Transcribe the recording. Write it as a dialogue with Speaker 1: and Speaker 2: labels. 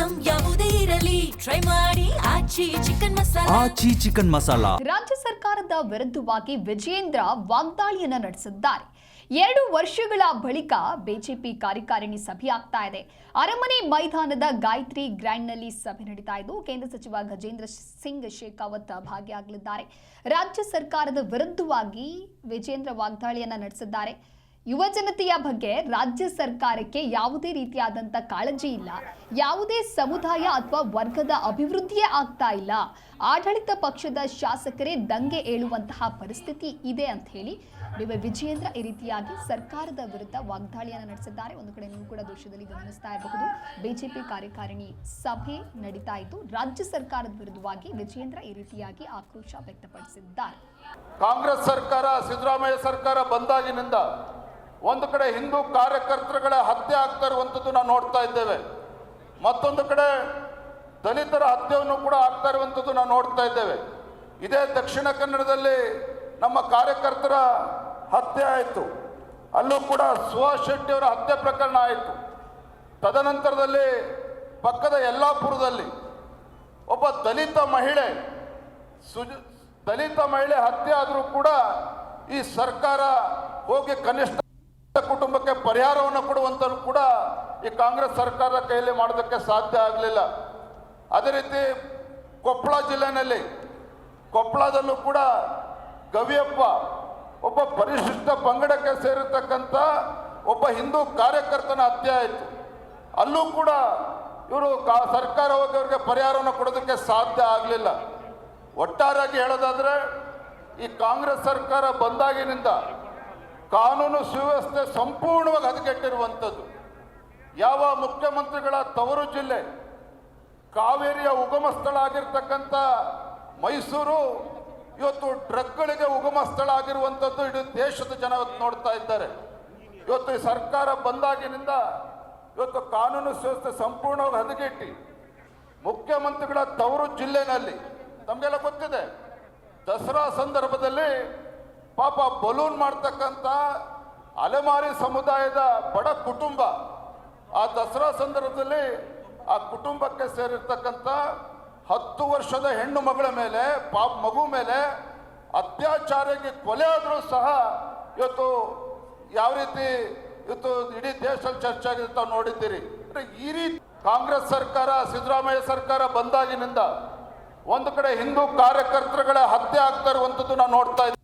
Speaker 1: Item ಯಾವುದೇ ಇರಲಿ try ಮಾಡಿ ಆಚಿ ಚಿಕನ್ ಮಸಾಲಾ.
Speaker 2: ಆಚಿ ಚಿಕನ್ ಮಸಾಲಾ.
Speaker 3: ರಾಜ್ಯ ಸರ್ಕಾರದ ವಿರುದ್ಧವಾಗಿ ವಿಜಯೇಂದ್ರ ವಾಗ್ದಾಳಿಯನ್ನ ನಡೆಸಿದ್ದಾರೆ. 2 ವರ್ಷಗಳ ಬಳಿಕ ಬಿಜೆಪಿ ಕಾರ್ಯಕಾರಿಣಿ ಸಭೆ ಆಗ್ತಾ ಇದೆ. ಅರಮನೆ ಮೈದಾನದ ಗಾಯತ್ರಿ ಗ್ರ್ಯಾಂಡ್ನಲ್ಲಿ ಸಭೆ ನಡೀತಾ ಇದ್ದು ಕೇಂದ್ರ ಸಚಿವ ಗಜೇಂದ್ರ ಸಿಂಗ್ ಶೇಖಾವತ್ ಭಾಗಿಯಾಗಲಿದ್ದಾರೆ. ರಾಜ್ಯ ಸರ್ಕಾರದ ವಿರುದ್ಧವಾಗಿ ವಿಜಯೇಂದ್ರ ವಾಗ್ದಾಳಿಯನ್ನ ನಡೆಸಿದ್ದಾರೆ. ಯುವ ಜನತೆಯ ಬಗ್ಗೆ ರಾಜ್ಯ ಸರ್ಕಾರಕ್ಕೆ ಯಾವುದೇ ರೀತಿಯಾದಂಥ ಕಾಳಜಿ ಇಲ್ಲ, ಯಾವುದೇ ಸಮುದಾಯ ಅಥವಾ ವರ್ಗದ ಅಭಿವೃದ್ಧಿಯೇ ಆಗ್ತಾ ಇಲ್ಲ, ಆಡಳಿತ ಪಕ್ಷದ ಶಾಸಕರೇ ದಂಗೆ ಏಳುವಂತಹ ಪರಿಸ್ಥಿತಿ ಇದೆ ಅಂತ ಹೇಳಿ ವಿಜಯೇಂದ್ರ ಈ ರೀತಿಯಾಗಿ ಸರ್ಕಾರದ ವಿರುದ್ಧ ವಾಗ್ದಾಳಿಯನ್ನು ನಡೆಸಿದ್ದಾರೆ. ಒಂದು ಕಡೆ ನೀವು ಕೂಡ ದೃಶ್ಯದಲ್ಲಿ ಗಮನಿಸ್ತಾ ಇರಬಹುದು, ಬಿಜೆಪಿ ಕಾರ್ಯಕಾರಿಣಿ ಸಭೆ ನಡೀತಾ ಇದ್ದು ರಾಜ್ಯ ಸರ್ಕಾರದ ವಿರುದ್ಧವಾಗಿ ವಿಜಯೇಂದ್ರ ಈ ರೀತಿಯಾಗಿ ಆಕ್ರೋಶ ವ್ಯಕ್ತಪಡಿಸಿದ್ದಾರೆ.
Speaker 4: ಕಾಂಗ್ರೆಸ್ ಸರ್ಕಾರ, ಸಿದ್ದರಾಮಯ್ಯ ಸರ್ಕಾರ ಬಂದಾಗಿನಿಂದ ಒಂದು ಕಡೆ ಹಿಂದೂ ಕಾರ್ಯಕರ್ತರುಗಳ ಹತ್ಯೆ ಆಗ್ತಾ ಇರುವಂಥದ್ದು ನಾವು ನೋಡ್ತಾ ಇದ್ದೇವೆ. ಮತ್ತೊಂದು ಕಡೆ ದಲಿತರ ಹತ್ಯೆಯನ್ನು ಕೂಡ ಆಗ್ತಾ ಇರುವಂಥದ್ದು ನಾವು ನೋಡ್ತಾ ಇದ್ದೇವೆ. ಇದೇ ದಕ್ಷಿಣ ಕನ್ನಡದಲ್ಲಿ ನಮ್ಮ ಕಾರ್ಯಕರ್ತರ ಹತ್ಯೆ ಆಯಿತು, ಅಲ್ಲೂ ಕೂಡ ಸುಹಾಸ್ ಶೆಟ್ಟಿಯವರ ಹತ್ಯೆ ಪ್ರಕರಣ ಆಯಿತು. ತದನಂತರದಲ್ಲಿ ಪಕ್ಕದ ಯಲ್ಲಾಪುರದಲ್ಲಿ ಒಬ್ಬ ದಲಿತ ಮಹಿಳೆ ಹತ್ಯೆ ಆದರೂ ಕೂಡ ಈ ಸರ್ಕಾರ ಹೋಗಿ ಕನಿಷ್ಠ ಕುಟುಂಬಕ್ಕೆ ಪರಿಹಾರವನ್ನು ಕೊಡುವಂಥದ್ದು ಕೂಡ ಈ ಕಾಂಗ್ರೆಸ್ ಸರ್ಕಾರದ ಕೈಯಲ್ಲಿ ಮಾಡೋದಕ್ಕೆ ಸಾಧ್ಯ ಆಗಲಿಲ್ಲ. ಅದೇ ರೀತಿ ಕೊಪ್ಪಳ ಜಿಲ್ಲೆಯಲ್ಲಿ ಕೊಪ್ಪಳದಲ್ಲೂ ಕೂಡ ಗವಿಯಪ್ಪ ಒಬ್ಬ ಪರಿಶಿಷ್ಟ ಪಂಗಡಕ್ಕೆ ಸೇರಿರ್ತಕ್ಕಂಥ ಒಬ್ಬ ಹಿಂದೂ ಕಾರ್ಯಕರ್ತನ ಹತ್ಯೆ ಆಯಿತು. ಅಲ್ಲೂ ಕೂಡ ಇವರು ಸರ್ಕಾರ ಹೋಗಿ ಅವರಿಗೆ ಪರಿಹಾರವನ್ನು ಕೊಡೋದಕ್ಕೆ ಸಾಧ್ಯ ಆಗಲಿಲ್ಲ. ಒಟ್ಟಾರೆಯಾಗಿ ಹೇಳೋದಾದರೆ ಈ ಕಾಂಗ್ರೆಸ್ ಸರ್ಕಾರ ಬಂದಾಗಿನಿಂದ ಕಾನೂನು ಸುವ್ಯವಸ್ಥೆ ಸಂಪೂರ್ಣವಾಗಿ ಹದಗೆಟ್ಟಿರುವಂಥದ್ದು. ಯಾವ ಮುಖ್ಯಮಂತ್ರಿಗಳ ತವರು ಜಿಲ್ಲೆ, ಕಾವೇರಿಯ ಉಗಮ ಸ್ಥಳ ಆಗಿರ್ತಕ್ಕಂಥ ಮೈಸೂರು ಇವತ್ತು ಡ್ರಗ್ಗಳಿಗೆ ಉಗಮ ಸ್ಥಳ ಆಗಿರುವಂಥದ್ದು ಇಡೀ ದೇಶದ ಜನ ಇವತ್ತು ನೋಡ್ತಾ ಇದ್ದಾರೆ. ಇವತ್ತು ಈ ಸರ್ಕಾರ ಬಂದಾಗಿನಿಂದ ಇವತ್ತು ಕಾನೂನು ಸುವ್ಯವಸ್ಥೆ ಸಂಪೂರ್ಣವಾಗಿ ಹದಗೆಟ್ಟಿ ಮುಖ್ಯಮಂತ್ರಿಗಳ ತವರು ಜಿಲ್ಲೆನಲ್ಲಿ ತಮಗೆಲ್ಲ ಗೊತ್ತಿದೆ, ದಸರಾ ಸಂದರ್ಭದಲ್ಲಿ ಪಾಪ ಬಲೂನ್ ಮಾಡ್ತಕ್ಕಂಥ ಅಲೆಮಾರಿ ಸಮುದಾಯದ ಬಡ ಕುಟುಂಬ ಆ ದಸರಾ ಸಂದರ್ಭದಲ್ಲಿ ಆ ಕುಟುಂಬಕ್ಕೆ ಸೇರಿರ್ತಕ್ಕಂಥ 10 ವರ್ಷದ ಹೆಣ್ಣು ಮಗಳ ಮೇಲೆ ಮಗು ಮೇಲೆ ಅತ್ಯಾಚಾರಕ್ಕೆ ಕೊಲೆ ಆದರೂ ಸಹ ಇವತ್ತು ಯಾವ ರೀತಿ ಇವತ್ತು ಇಡೀ ದೇಶದಲ್ಲಿ ಚರ್ಚೆ ಆಗಿದೆ ತಾವು ನೋಡಿದ್ದೀರಿ. ಈ ರೀತಿ ಕಾಂಗ್ರೆಸ್ ಸರ್ಕಾರ, ಸಿದ್ದರಾಮಯ್ಯ ಸರ್ಕಾರ ಬಂದಾಗಿನಿಂದ ಒಂದು ಕಡೆ ಹಿಂದೂ ಕಾರ್ಯಕರ್ತರುಗಳ ಹತ್ಯೆ ಆಗ್ತಾ ಇರುವಂಥದ್ದು ನಾವು ನೋಡ್ತಾ ಇದ್ದೀವಿ.